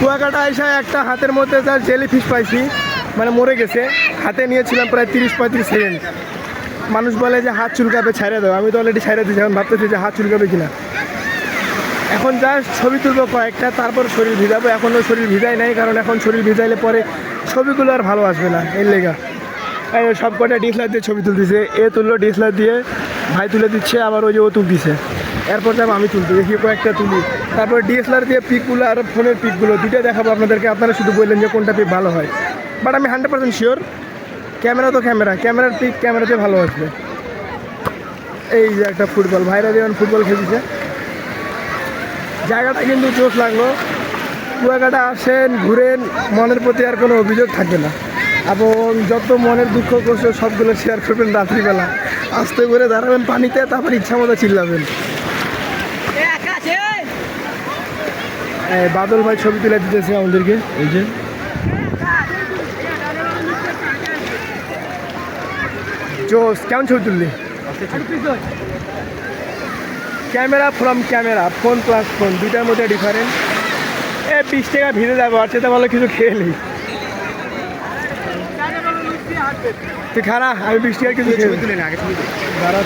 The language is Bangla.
কুয়াকাটা এসে একটা হাতের মধ্যে তার জেলি ফিশ পাইছি, মানে মরে গেছে। হাতে নিয়েছিলাম প্রায় 30-35 সেকেন্ড। মানুষ বলে যে হাত চুলকাবে, ছাইড়ে দাও। আমি তো অলরেডি ছাইড়ে দিয়েছি, এখন ভাবতেছি যে হাত চুলকাবে কিনা। এখন জাস্ট ছবি তুলবো কয়েকটা, তারপর শরীর ভিজাবো। এখনও শরীর ভিজাই নাই, কারণ এখন শরীর ভিজাইলে পরে ছবিগুলো আর ভালো আসবে না, এর লেগা। সব কটা ডিএসএলআর দিয়ে ছবি তুলতেছে। এ তুললো ডিএসএলআর দিয়ে, ভাই তুলে দিচ্ছে, আবার ওই যে ও তুলতেছে। এরপর যাবো আমি তুলতে, দেখি কয়েকটা তুলি। তারপর ডিএসএলআর দিয়ে পিকগুলো আর ফোনের পিকগুলো দুটো দেখাবো আপনাদেরকে। আপনারা শুধু বললেন যে কোনটা পিক ভালো হয়, বাট আমি 100% শিওর ক্যামেরা তো ক্যামেরার পিক ক্যামেরাতে ভালো আসবে। এই যে একটা ফুটবল, ভাইরা যেমন ফুটবল খেলছে, জায়গাটা কিন্তু জোশ লাগলো। কুয়াকাটা আসেন, ঘুরেন, মনের প্রতি আর কোনো অভিযোগ থাকবে না। এবং যত মনের দুঃখ কষ্ট সবগুলো শেয়ার করবেন রাত্রিবেলা। আস্তে করে দাঁড়াবেন পানিতে, তারপর ইচ্ছা মতো চিল্লাবেন। বাদল ভাই ছবি তুলে দিতেছে আমাদেরকে। এই যে জোস, কেমন ছবি তুললি? Camera from camera, phone plus phone, দুইটার মধ্যে ডিফারেন্ট। 20 টাকা ভিড়ে যাবো, আর সেটা ভালো কিছু খেয়ে নিই। তুই খানা, আমি 20 টাকার কিছু খেয়ে দাঁড়া।